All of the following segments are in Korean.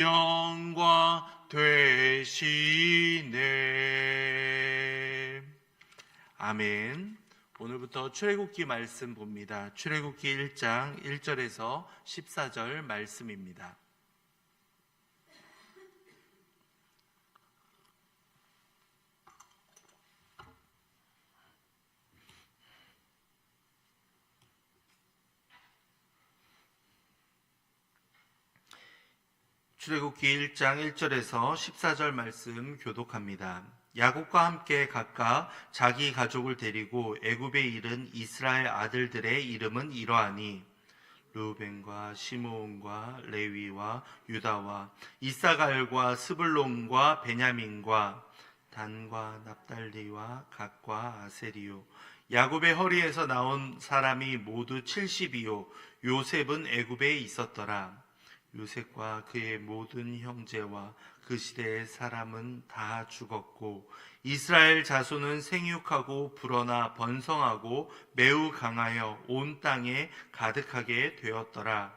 영광 되시네. 아멘. 오늘부터 출애굽기 말씀 봅니다. 출애굽기 1장 1절에서 14절 말씀입니다. 출애굽기 1장 1절에서 14절 말씀 교독합니다. 야곱과 함께 각각 자기 가족을 데리고 애굽에 이른 이스라엘 아들들의 이름은 이러하니 르우벤과 시므온과 레위와 유다와 이사갈과 스불론과 베냐민과 단과 납달리와 갓과 아세리요. 야곱의 허리에서 나온 사람이 모두 70이요 요셉은 애굽에 있었더라. 요셉과 그의 모든 형제와 그 시대의 사람은 다 죽었고 이스라엘 자손은 생육하고 불어나 번성하고 매우 강하여 온 땅에 가득하게 되었더라.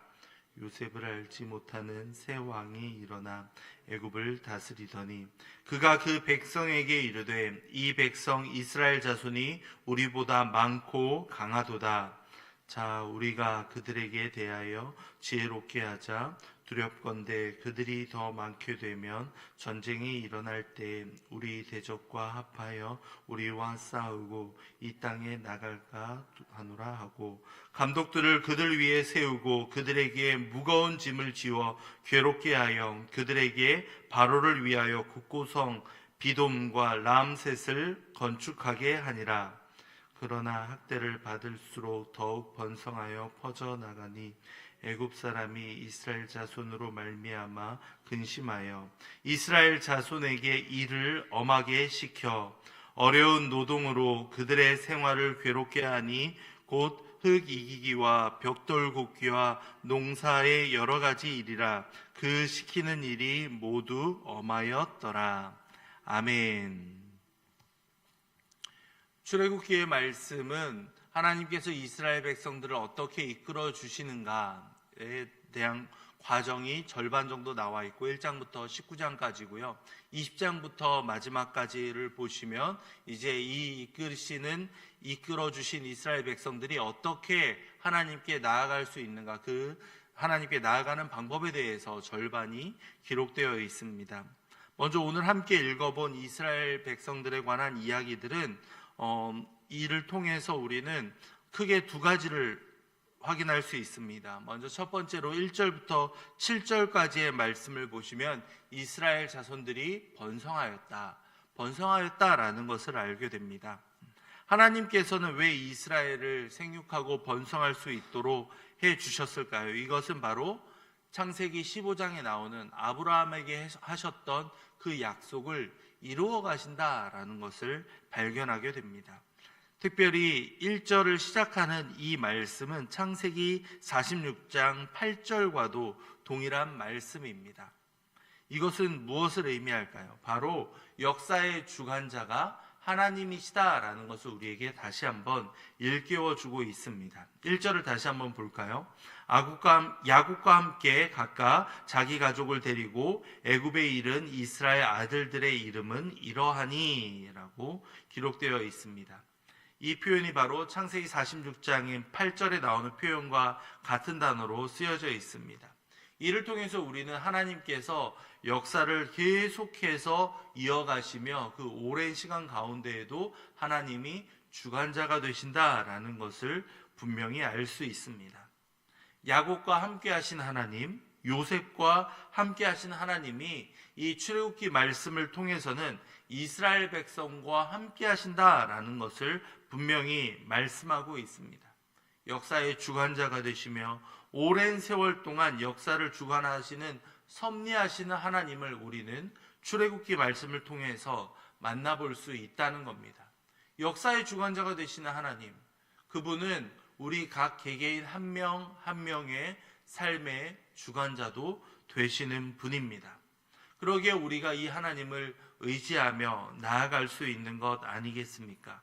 요셉을 알지 못하는 새 왕이 일어나 애굽을 다스리더니 그가 그 백성에게 이르되 이 백성 이스라엘 자손이 우리보다 많고 강하도다. 자, 우리가 그들에게 대하여 지혜롭게 하자. 두렵건대 그들이 더 많게 되면 전쟁이 일어날 때 우리 대적과 합하여 우리와 싸우고 이 땅에 나갈까 하노라 하고 감독들을 그들 위에 세우고 그들에게 무거운 짐을 지워 괴롭게 하여 그들에게 바로를 위하여 국고성 비돔과 람셋을 건축하게 하니라. 그러나 학대를 받을수록 더욱 번성하여 퍼져나가니 애굽 사람이 이스라엘 자손으로 말미암아 근심하여 이스라엘 자손에게 일을 엄하게 시켜 어려운 노동으로 그들의 생활을 괴롭게 하니 곧 흙 이기기와 벽돌 굽기와 농사의 여러 가지 일이라. 그 시키는 일이 모두 엄하였더라. 아멘. 출애굽기의 말씀은 하나님께서 이스라엘 백성들을 어떻게 이끌어 주시는가에 대한 과정이 절반 정도 나와 있고 1장부터 19장까지고요. 20장부터 마지막까지를 보시면 이제 이 이끌어 주신 이스라엘 백성들이 어떻게 하나님께 나아갈 수 있는가, 그 하나님께 나아가는 방법에 대해서 절반이 기록되어 있습니다. 먼저 오늘 함께 읽어본 이스라엘 백성들에 관한 이야기들은 이를 통해서 우리는 크게 두 가지를 확인할 수 있습니다. 먼저 첫 번째로 1절부터 7절까지의 말씀을 보시면 이스라엘 자손들이 번성하였다라는 것을 알게 됩니다. 하나님께서는 왜 이스라엘을 생육하고 번성할 수 있도록 해 주셨을까요? 이것은 바로 창세기 15장에 나오는 아브라함에게 하셨던 그 약속을 이루어 가신다라는 것을 발견하게 됩니다. 특별히 1절을 시작하는 이 말씀은 창세기 46장 8절과도 동일한 말씀입니다. 이것은 무엇을 의미할까요? 바로 역사의 주관자가 하나님이시다라는 것을 우리에게 다시 한번 일깨워주고 있습니다. 1절을 다시 한번 볼까요? 야곱과 함께 각각 자기 가족을 데리고 애굽에 이른 이스라엘 아들들의 이름은 이러하니 라고 기록되어 있습니다. 이 표현이 바로 창세기 46장인 8절에 나오는 표현과 같은 단어로 쓰여져 있습니다. 이를 통해서 우리는 하나님께서 역사를 계속해서 이어가시며 그 오랜 시간 가운데에도 하나님이 주관자가 되신다라는 것을 분명히 알 수 있습니다. 야곱과 함께 하신 하나님, 요셉과 함께 하신 하나님이 이 출애굽기 말씀을 통해서는 이스라엘 백성과 함께 하신다라는 것을 분명히 말씀하고 있습니다. 역사의 주관자가 되시며 오랜 세월 동안 역사를 주관하시는 섭리하시는 하나님을 우리는 출애굽기 말씀을 통해서 만나볼 수 있다는 겁니다. 역사의 주관자가 되시는 하나님, 그분은 우리 각 개개인 한 명 한 명의 삶의 주관자도 되시는 분입니다. 그러기에 우리가 이 하나님을 의지하며 나아갈 수 있는 것 아니겠습니까?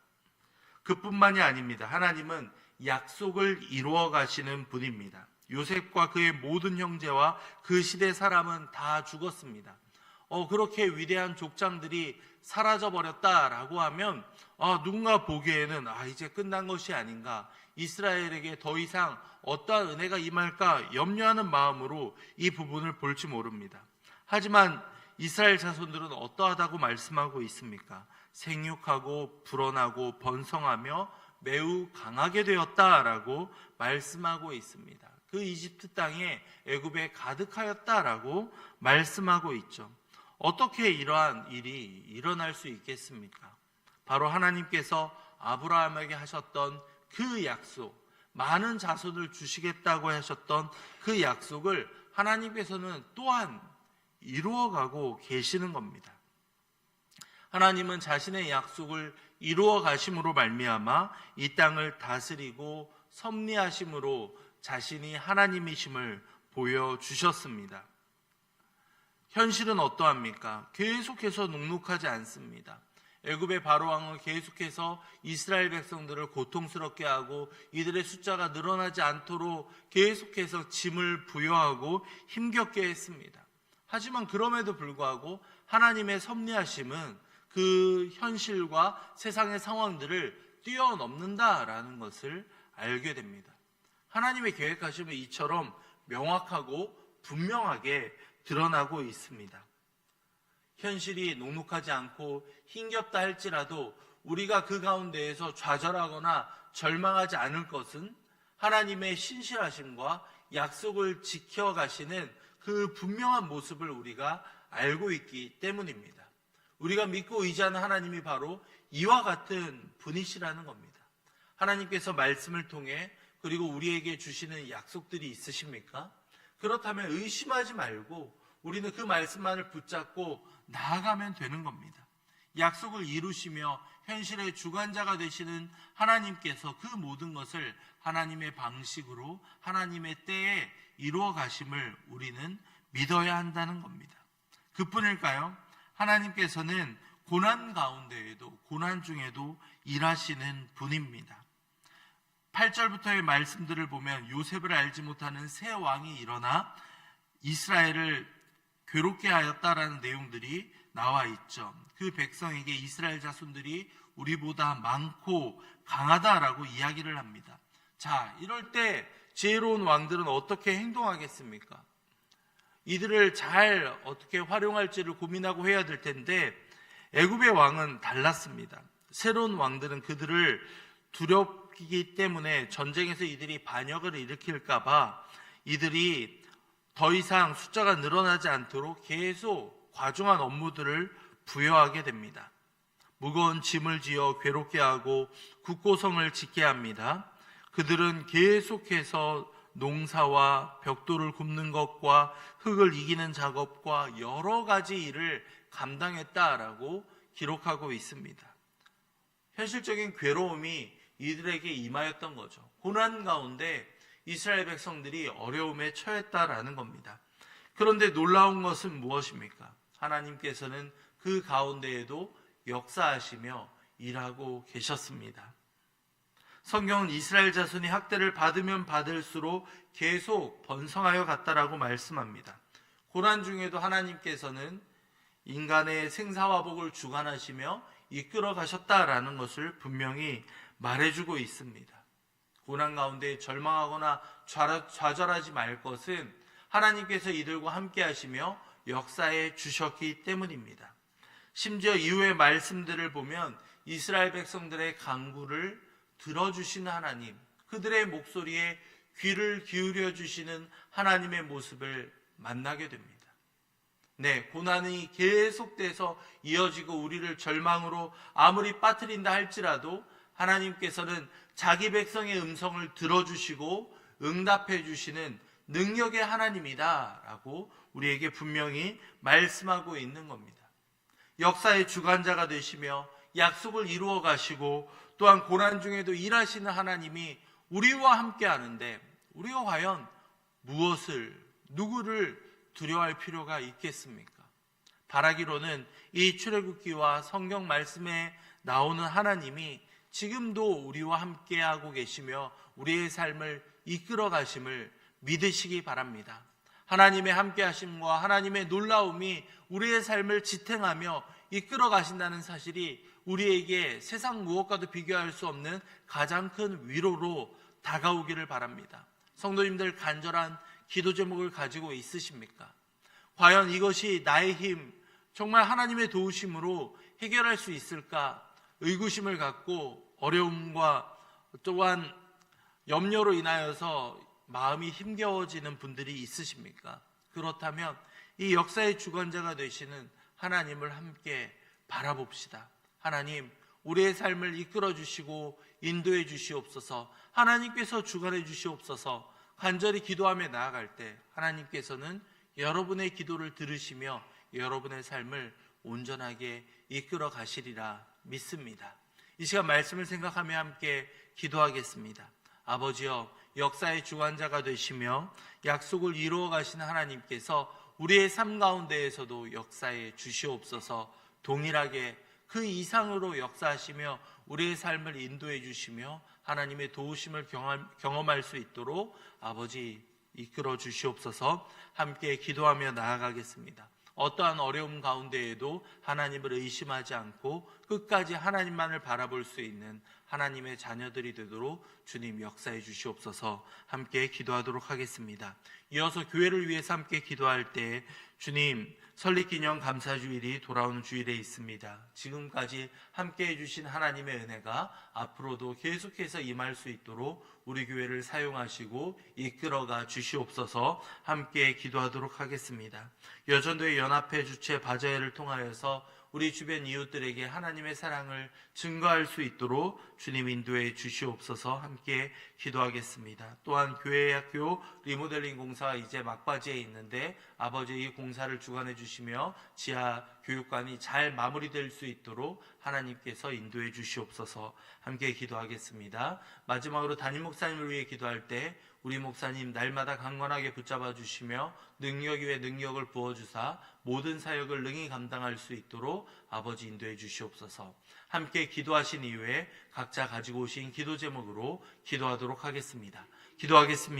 그뿐만이 아닙니다. 하나님은 약속을 이루어 가시는 분입니다. 요셉과 그의 모든 형제와 그 시대 사람은 다 죽었습니다. 그렇게 위대한 족장들이 사라져버렸다라고 하면 누군가 보기에는 이제 끝난 것이 아닌가, 이스라엘에게 더 이상 어떠한 은혜가 임할까 염려하는 마음으로 이 부분을 볼지 모릅니다. 하지만 이스라엘 자손들은 어떠하다고 말씀하고 있습니까? 생육하고 불어나고 번성하며 매우 강하게 되었다라고 말씀하고 있습니다. 그 이집트 땅에 애굽에 가득하였다라고 말씀하고 있죠. 어떻게 이러한 일이 일어날 수 있겠습니까? 바로 하나님께서 아브라함에게 하셨던 그 약속, 많은 자손을 주시겠다고 하셨던 그 약속을 하나님께서는 또한 이루어가고 계시는 겁니다. 하나님은 자신의 약속을 이루어 가심으로 말미암아 이 땅을 다스리고 섭리하심으로 자신이 하나님이심을 보여주셨습니다. 현실은 어떠합니까? 계속해서 녹록하지 않습니다. 애굽의 바로왕은 계속해서 이스라엘 백성들을 고통스럽게 하고 이들의 숫자가 늘어나지 않도록 계속해서 짐을 부여하고 힘겹게 했습니다. 하지만 그럼에도 불구하고 하나님의 섭리하심은 그 현실과 세상의 상황들을 뛰어넘는다라는 것을 알게 됩니다. 하나님의 계획하심은 이처럼 명확하고 분명하게 드러나고 있습니다. 현실이 녹록하지 않고 힘겹다 할지라도 우리가 그 가운데에서 좌절하거나 절망하지 않을 것은 하나님의 신실하심과 약속을 지켜가시는 그 분명한 모습을 우리가 알고 있기 때문입니다. 우리가 믿고 의지하는 하나님이 바로 이와 같은 분이시라는 겁니다. 하나님께서 말씀을 통해 그리고 우리에게 주시는 약속들이 있으십니까? 그렇다면 의심하지 말고 우리는 그 말씀만을 붙잡고 나아가면 되는 겁니다. 약속을 이루시며 현실의 주관자가 되시는 하나님께서 그 모든 것을 하나님의 방식으로 하나님의 때에 이루어 가심을 우리는 믿어야 한다는 겁니다. 그뿐일까요? 하나님께서는 고난 가운데에도 고난 중에도 일하시는 분입니다. 8절부터의 말씀들을 보면 요셉을 알지 못하는 새 왕이 일어나 이스라엘을 괴롭게 하였다라는 내용들이 나와 있죠. 그 백성에게 이스라엘 자손들이 우리보다 많고 강하다라고 이야기를 합니다. 자, 이럴 때 지혜로운 왕들은 어떻게 행동하겠습니까? 이들을 잘 어떻게 활용할지를 고민하고 해야 될 텐데 애굽의 왕은 달랐습니다. 새로운 왕들은 그들을 두렵기 때문에 전쟁에서 이들이 반역을 일으킬까 봐 이들이 더 이상 숫자가 늘어나지 않도록 계속 과중한 업무들을 부여하게 됩니다. 무거운 짐을 지어 괴롭게 하고 국고성을 짓게 합니다. 그들은 계속해서 농사와 벽돌을 굽는 것과 흙을 이기는 작업과 여러 가지 일을 감당했다라고 기록하고 있습니다. 현실적인 괴로움이 이들에게 임하였던 거죠. 고난 가운데 이스라엘 백성들이 어려움에 처했다라는 겁니다. 그런데 놀라운 것은 무엇입니까? 하나님께서는 그 가운데에도 역사하시며 일하고 계셨습니다. 성경은 이스라엘 자손이 학대를 받으면 받을수록 계속 번성하여 갔다라고 말씀합니다. 고난 중에도 하나님께서는 인간의 생사화복을 주관하시며 이끌어 가셨다라는 것을 분명히 말해주고 있습니다. 고난 가운데 절망하거나 좌절하지 말 것은 하나님께서 이들과 함께 하시며 역사해 주셨기 때문입니다. 심지어 이후의 말씀들을 보면 이스라엘 백성들의 간구를 들어주시는 하나님, 그들의 목소리에 귀를 기울여 주시는 하나님의 모습을 만나게 됩니다. 네, 고난이 계속돼서 이어지고 우리를 절망으로 아무리 빠뜨린다 할지라도 하나님께서는 자기 백성의 음성을 들어주시고 응답해 주시는 능력의 하나님이다 라고 우리에게 분명히 말씀하고 있는 겁니다. 역사의 주관자가 되시며 약속을 이루어 가시고 또한 고난 중에도 일하시는 하나님이 우리와 함께 하는데 우리가 과연 누구를 두려워할 필요가 있겠습니까? 바라기로는 이 출애굽기와 성경 말씀에 나오는 하나님이 지금도 우리와 함께하고 계시며 우리의 삶을 이끌어 가심을 믿으시기 바랍니다. 하나님의 함께하심과 하나님의 놀라움이 우리의 삶을 지탱하며 이끌어 가신다는 사실이 우리에게 세상 무엇과도 비교할 수 없는 가장 큰 위로로 다가오기를 바랍니다. 성도님들, 간절한 기도 제목을 가지고 있으십니까? 과연 이것이 나의 힘, 정말 하나님의 도우심으로 해결할 수 있을까? 의구심을 갖고 어려움과 또한 염려로 인하여서 마음이 힘겨워지는 분들이 있으십니까? 그렇다면 이 역사의 주관자가 되시는 하나님을 함께 바라봅시다. 하나님, 우리의 삶을 이끌어 주시고 인도해 주시옵소서. 하나님께서 주관해 주시옵소서. 간절히 기도하며 나아갈 때 하나님께서는 여러분의 기도를 들으시며 여러분의 삶을 온전하게 이끌어 가시리라 믿습니다. 이 시간 말씀을 생각하며 함께 기도하겠습니다. 아버지여, 역사의 주관자가 되시며 약속을 이루어 가시는 하나님께서 우리의 삶 가운데에서도 역사에 주시옵소서. 동일하게 그 이상으로 역사하시며 우리의 삶을 인도해 주시며 하나님의 도우심을 경험할 수 있도록 아버지 이끌어 주시옵소서. 함께 기도하며 나아가겠습니다. 어떠한 어려움 가운데에도 하나님을 의심하지 않고 끝까지 하나님만을 바라볼 수 있는 하나님의 자녀들이 되도록 주님 역사해 주시옵소서. 함께 기도하도록 하겠습니다. 이어서 교회를 위해서 함께 기도할 때 주님, 설립기념 감사주일이 돌아오는 주일에 있습니다. 지금까지 함께해 주신 하나님의 은혜가 앞으로도 계속해서 임할 수 있도록 우리 교회를 사용하시고 이끌어가 주시옵소서. 함께 기도하도록 하겠습니다. 여전도의 연합회 주최 바자회를 통하여서 우리 주변 이웃들에게 하나님의 사랑을 증거할 수 있도록 주님 인도해 주시옵소서. 함께 기도하겠습니다. 또한 교회 학교 리모델링 공사가 이제 막바지에 있는데 아버지 이 공사를 주관해 주시며 지하 교육관이 잘 마무리될 수 있도록 하나님께서 인도해 주시옵소서. 함께 기도하겠습니다. 마지막으로 담임 목사님을 위해 기도할 때 우리 목사님 날마다 강건하게 붙잡아 주시며 능력 위에 능력을 부어주사 모든 사역을 능히 감당할 수 있도록 아버지 인도해 주시옵소서. 함께 기도하신 이후에 각자 가지고 오신 기도 제목으로 기도하도록 하겠습니다. 기도하겠습니다.